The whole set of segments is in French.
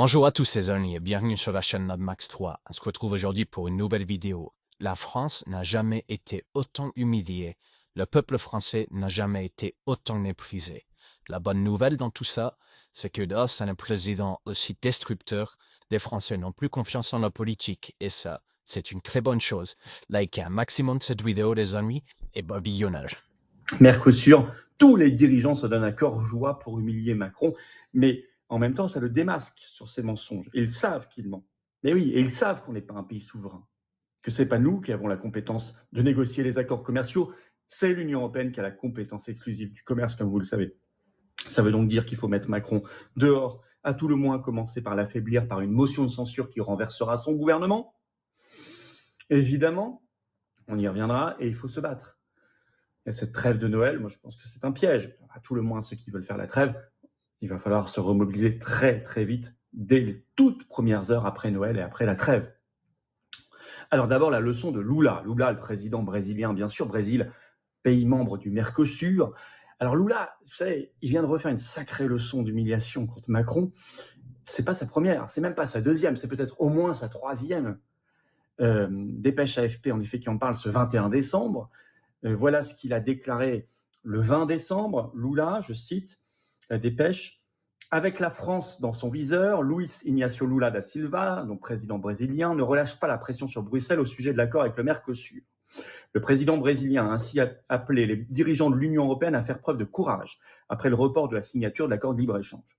Bonjour à tous les amis et bienvenue sur la chaîne Max 3. On se retrouve aujourd'hui pour une nouvelle vidéo. La France n'a jamais été autant humiliée. Le peuple français n'a jamais été autant méprisé. La bonne nouvelle dans tout ça, c'est que grâce à un président aussi destructeur, les Français n'ont plus confiance en la politique. Et ça, c'est une très bonne chose. Likez un maximum cette vidéo les amis et barbillonnage. Mercosur, tous les dirigeants se donnent à cœur joie pour humilier Macron, mais en même temps, ça le démasque sur ses mensonges. Ils savent qu'il ment. Mais oui, et ils savent qu'on n'est pas un pays souverain, que c'est pas nous qui avons la compétence de négocier les accords commerciaux, c'est l'Union européenne qui a la compétence exclusive du commerce, comme vous le savez. Ça veut donc dire qu'il faut mettre Macron dehors, à tout le moins commencer par l'affaiblir par une motion de censure qui renversera son gouvernement. Évidemment, on y reviendra et il faut se battre. Il y a cette trêve de Noël, moi je pense que c'est un piège. À tout le moins, ceux qui veulent faire la trêve, il va falloir se remobiliser très très vite, dès les toutes premières heures après Noël et après la trêve. Alors d'abord, la leçon de Lula. Lula, le président brésilien, bien sûr, Brésil, pays membre du Mercosur. Alors Lula, vous savez, il vient de refaire une sacrée leçon d'humiliation contre Macron. C'est pas sa première, c'est même pas sa deuxième, c'est peut-être au moins sa troisième. Dépêche AFP, en effet, qui en parle ce 21 décembre. Voilà ce qu'il a déclaré le 20 décembre. Lula, je cite la dépêche, « Avec la France dans son viseur, Luiz Inácio Lula da Silva, donc président brésilien, ne relâche pas la pression sur Bruxelles au sujet de l'accord avec le Mercosur. Le président brésilien a ainsi appelé les dirigeants de l'Union européenne à faire preuve de courage après le report de la signature de l'accord de libre-échange.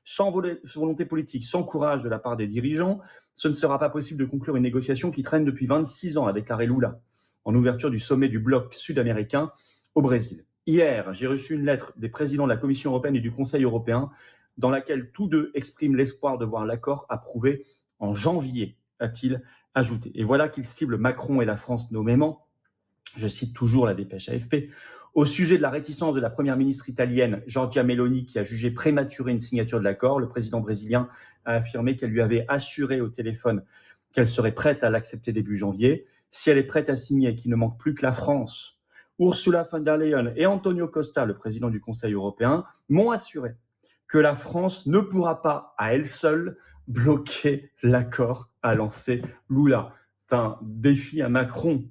Sans volonté politique, sans courage de la part des dirigeants, ce ne sera pas possible de conclure une négociation qui traîne depuis 26 ans, a déclaré Lula, en ouverture du sommet du bloc sud-américain au Brésil. Hier, j'ai reçu une lettre des présidents de la Commission européenne et du Conseil européen dans laquelle tous deux expriment l'espoir de voir l'accord approuvé en janvier, a-t-il ajouté. Et voilà qu'il cible Macron et la France nommément. Je cite toujours la dépêche AFP. Au sujet de la réticence de la première ministre italienne, Giorgia Meloni, qui a jugé prématurée une signature de l'accord, le président brésilien a affirmé qu'elle lui avait assuré au téléphone qu'elle serait prête à l'accepter début janvier. Si elle est prête à signer et qu'il ne manque plus que la France, Ursula von der Leyen et Antonio Costa, le président du Conseil européen, m'ont assuré que la France ne pourra pas, à elle seule, bloquer l'accord, a lancé Lula. C'est un défi à Macron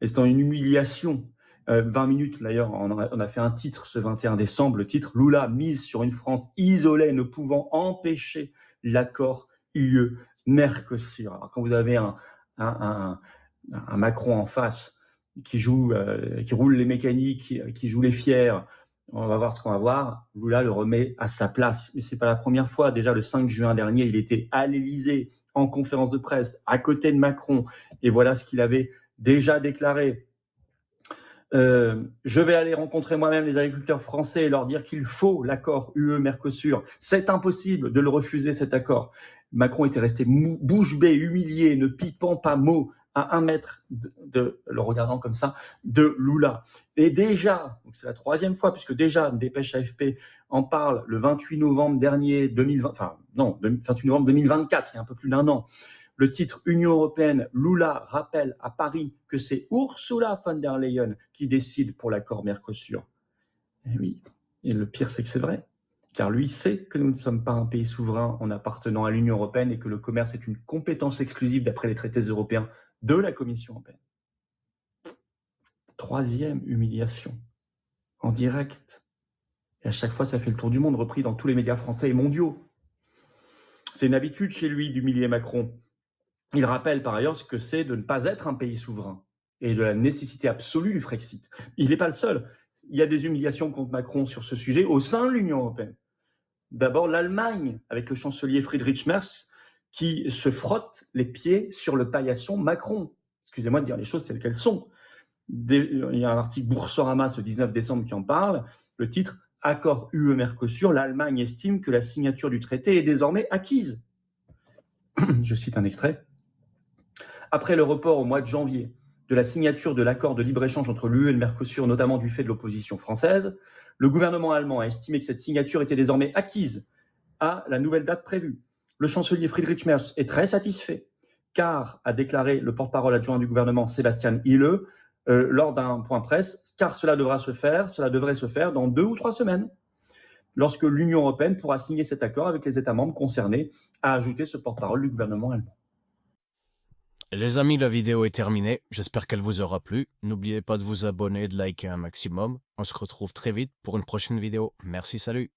et c'est une humiliation. 20 minutes, d'ailleurs, on a fait un titre ce 21 décembre, le titre « Lula mise sur une France isolée ne pouvant empêcher l'accord UE-Mercosur ». Alors quand vous avez un Macron en face qui roule les mécaniques, qui joue les fiers, on va voir ce qu'on va voir, Lula le remet à sa place. Mais c'est pas la première fois. Déjà le 5 juin dernier, il était à l'Élysée en conférence de presse à côté de Macron et voilà ce qu'il avait déjà déclaré. Je vais aller rencontrer moi-même les agriculteurs français et leur dire qu'il faut l'accord UE-Mercosur. C'est impossible de le refuser, cet accord. Macron était resté bouche bée, humilié, ne pipant pas mot à 1 mètre le regardant comme ça, de Lula. Et déjà, c'est la troisième fois, puisque déjà, une dépêche AFP en parle le 28 novembre dernier, 28 novembre 2024, il y a un peu plus d'1 an. Le titre Union européenne, Lula rappelle à Paris que c'est Ursula von der Leyen qui décide pour l'accord Mercosur. Et oui, et le pire c'est que c'est vrai, car lui sait que nous ne sommes pas un pays souverain en appartenant à l'Union européenne et que le commerce est une compétence exclusive d'après les traités européens de la Commission européenne. Troisième humiliation, en direct. Et à chaque fois, ça fait le tour du monde, repris dans tous les médias français et mondiaux. C'est une habitude chez lui d'humilier Macron. Il rappelle par ailleurs ce que c'est de ne pas être un pays souverain et de la nécessité absolue du Frexit. Il n'est pas le seul. Il y a des humiliations contre Macron sur ce sujet au sein de l'Union européenne. D'abord l'Allemagne, avec le chancelier Friedrich Merz, qui se frotte les pieds sur le paillasson Macron. Excusez-moi de dire les choses telles qu'elles sont. Il y a un article Boursorama ce 19 décembre qui en parle. Le titre « Accord UE-Mercosur, l'Allemagne estime que la signature du traité est désormais acquise ». Je cite un extrait. Après le report au mois de janvier de la signature de l'accord de libre-échange entre l'UE et le Mercosur, notamment du fait de l'opposition française, le gouvernement allemand a estimé que cette signature était désormais acquise à la nouvelle date prévue. Le chancelier Friedrich Merz est très satisfait, car, a déclaré le porte-parole adjoint du gouvernement Sebastian Hille, lors d'un point presse, car cela devrait se faire dans 2 ou 3 semaines. lorsque l'Union européenne pourra signer cet accord avec les États membres concernés, a ajouté ce porte-parole du gouvernement allemand. Les amis, la vidéo est terminée. J'espère qu'elle vous aura plu. N'oubliez pas de vous abonner et de liker un maximum. On se retrouve très vite pour une prochaine vidéo. Merci, salut!